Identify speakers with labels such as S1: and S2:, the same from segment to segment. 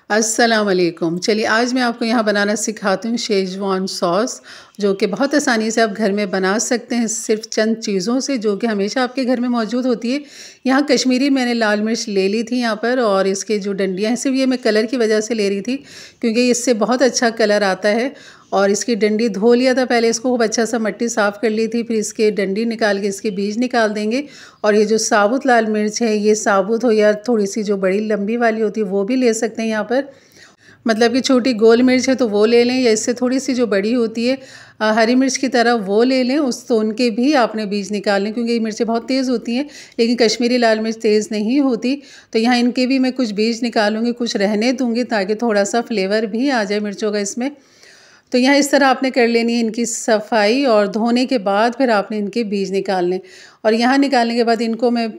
S1: अस्सलाम वालेकुम। चलिए आज मैं आपको यहाँ बनाना सिखाती हूँ शेज़वान सॉस, जो कि बहुत आसानी से आप घर में बना सकते हैं सिर्फ़ चंद चीज़ों से जो कि हमेशा आपके घर में मौजूद होती है। यहाँ कश्मीरी मैंने लाल मिर्च ले ली थी यहाँ पर, और इसके जो डंडियाँ हैं सिर्फ़ ये मैं कलर की वजह से ले रही थी क्योंकि इससे बहुत अच्छा कलर आता है। और इसकी डंडी धो लिया था, पहले इसको खूब अच्छा सा मट्टी साफ़ कर ली थी, फिर इसके डंडी निकाल के इसके बीज निकाल देंगे। और ये जो साबुत लाल मिर्च है, ये साबुत हो या थोड़ी सी जो बड़ी लंबी वाली होती है वो भी ले सकते हैं यहाँ पर। मतलब कि छोटी गोल मिर्च है तो वो ले लें, या इससे थोड़ी सी जो बड़ी होती है हरी मिर्च की तरह वो ले लें। तो उनके भी आपने बीज निकाल लें क्योंकि ये मिर्चें बहुत तेज़ होती हैं, लेकिन कश्मीरी लाल मिर्च तेज़ नहीं होती। तो यहाँ इनके भी मैं कुछ बीज निकालूंगी, कुछ रहने दूंगी ताकि थोड़ा सा फ्लेवर भी आ जाए मिर्चों का इसमें। तो यहाँ इस तरह आपने कर लेनी है इनकी सफाई, और धोने के बाद फिर आपने इनके बीज निकालने। और यहाँ निकालने के बाद इनको मैं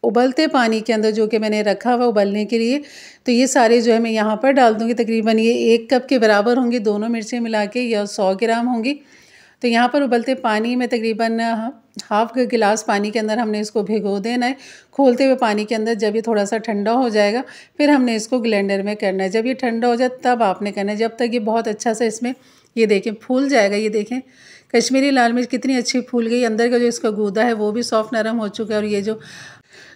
S1: उबलते पानी के अंदर, जो कि मैंने रखा हुआ उबलने के लिए, तो ये सारे जो है मैं यहाँ पर डाल दूँगी। तकरीबन ये 1 कप के बराबर होंगी दोनों मिर्चें मिला के, या 100 ग्राम होंगी। तो यहाँ पर उबलते पानी में तकरीबन हाफ़ गिलास पानी के अंदर हमने इसको भिगो देना है, खोलते हुए पानी के अंदर। जब ये थोड़ा सा ठंडा हो जाएगा फिर हमने इसको ब्लेंडर में करना है। जब ये ठंडा हो जाए तब आपने करना है, जब तक ये बहुत अच्छा सा इसमें ये देखें फूल जाएगा। ये देखें कश्मीरी लाल मिर्च कितनी अच्छी फूल गई, अंदर का जो इसका गूदा है वो भी सॉफ्ट नरम हो चुका है, और ये जो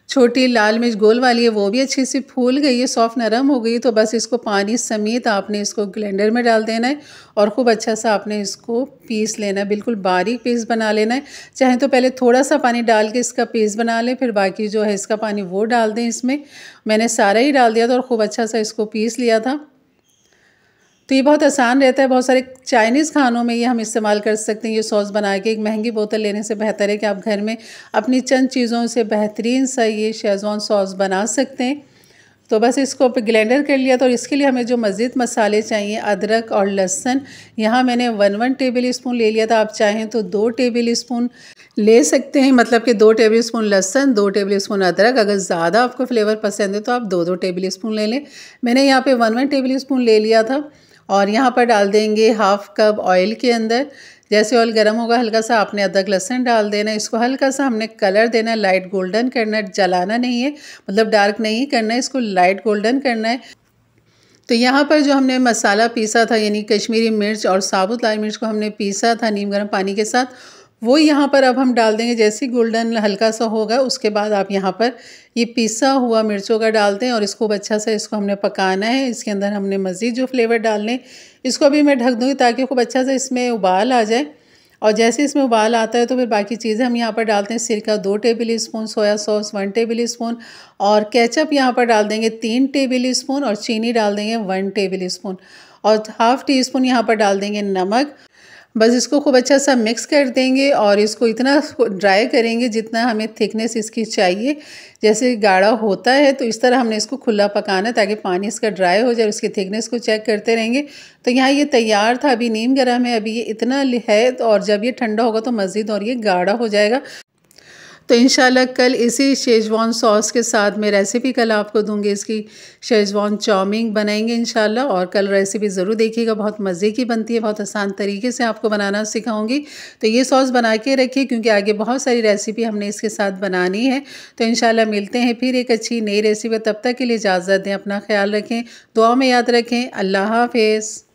S1: छोटी लाल मिर्च गोल वाली है वो भी अच्छी सी फूल गई है, सॉफ्ट नरम हो गई। तो बस इसको पानी समेत आपने इसको ब्लेंडर में डाल देना है और खूब अच्छा सा आपने इसको पीस लेना है, बिल्कुल बारीक पेस्ट बना लेना है। चाहे तो पहले थोड़ा सा पानी डाल के इसका पेस्ट बना लें, फिर बाकी जो है इसका पानी वो डाल दें इसमें। मैंने सारा ही डाल दिया था और खूब अच्छा सा इसको पीस लिया था। तो ये बहुत आसान रहता है, बहुत सारे चाइनीज़ खानों में ये हम इस्तेमाल कर सकते हैं ये सॉस बना के। एक महंगी बोतल लेने से बेहतर है कि आप घर में अपनी चंद चीज़ों से बेहतरीन सा ये शेज़वान सॉस बना सकते हैं। तो बस इसको ब्लेंडर कर लिया था, और इसके लिए हमें जो मज़ीद मसाले चाहिए, अदरक और लहसुन, यहाँ मैंने 1 टेबल स्पून ले लिया था। आप चाहें तो 2 टेबल स्पून ले सकते हैं, मतलब कि 2 टेबल स्पून लहसुन, 2 टेबल स्पून अदरक। अगर ज़्यादा आपको फ्लेवर पसंद है तो आप 2-2 टेबल स्पून ले लें। मैंने यहाँ पे 1 टेबल स्पून ले लिया था। और यहाँ पर डाल देंगे हाफ़ कप ऑयल के अंदर। जैसे ऑयल गर्म होगा हल्का सा आपने अदरक लहसुन डाल देना है। इसको हल्का सा हमने कलर देना है, लाइट गोल्डन करना है, जलाना नहीं है, मतलब डार्क नहीं करना है, इसको लाइट गोल्डन करना है। तो यहाँ पर जो हमने मसाला पीसा था, यानी कश्मीरी मिर्च और साबुत लाल मिर्च को हमने पीसा था नीम गर्म पानी के साथ, वो यहाँ पर अब हम डाल देंगे। जैसे ही गोल्डन हल्का सा होगा उसके बाद आप यहाँ पर ये पिसा हुआ मिर्चों का डालते हैं, और इसको अच्छा सा इसको हमने पकाना है। इसके अंदर हमने मज़ीद जो फ्लेवर डालने, इसको भी मैं ढक दूँगी ताकि खूब अच्छा सा इसमें उबाल आ जाए। और जैसे इसमें उबाल आता है तो फिर बाकी चीज़ें हम यहाँ पर डालते हैं। सिरका 2 table spoon, soya sauce 1 table spoon, और केचप यहाँ पर डाल देंगे 3 टेबल स्पून, और चीनी डाल देंगे 1 टेबल स्पून, और हाफ़ टी स्पून यहाँ पर डाल देंगे नमक। बस इसको खूब अच्छा सा मिक्स कर देंगे, और इसको इतना ड्राई करेंगे जितना हमें थिकनेस इसकी चाहिए। जैसे गाढ़ा होता है तो इस तरह हमने इसको खुला पकाना है ताकि पानी इसका ड्राई हो जाए, उसकी थिकनेस को चेक करते रहेंगे। तो यहाँ ये तैयार था, अभी नीम गर्म है, अभी ये इतना है, और जब ये ठंडा होगा तो मज़ीद और ये गाढ़ा हो जाएगा। तो इंशाल्लाह कल इसी शेज़वान सॉस के साथ मैं रेसिपी कल आपको दूंगी, इसकी शेज़वान चाउमीन बनाएंगे इंशाल्लाह। और कल रेसिपी ज़रूर देखिएगा, बहुत मज़े की बनती है, बहुत आसान तरीके से आपको बनाना सिखाऊंगी। तो ये सॉस बना के रखिए क्योंकि आगे बहुत सारी रेसिपी हमने इसके साथ बनानी है। तो इंशाल्लाह मिलते हैं फिर एक अच्छी नई रेसिपी। तब तक के लिए इजाज़त दें, अपना ख्याल रखें, दुआ में याद रखें। अल्लाह हाफ़िज़।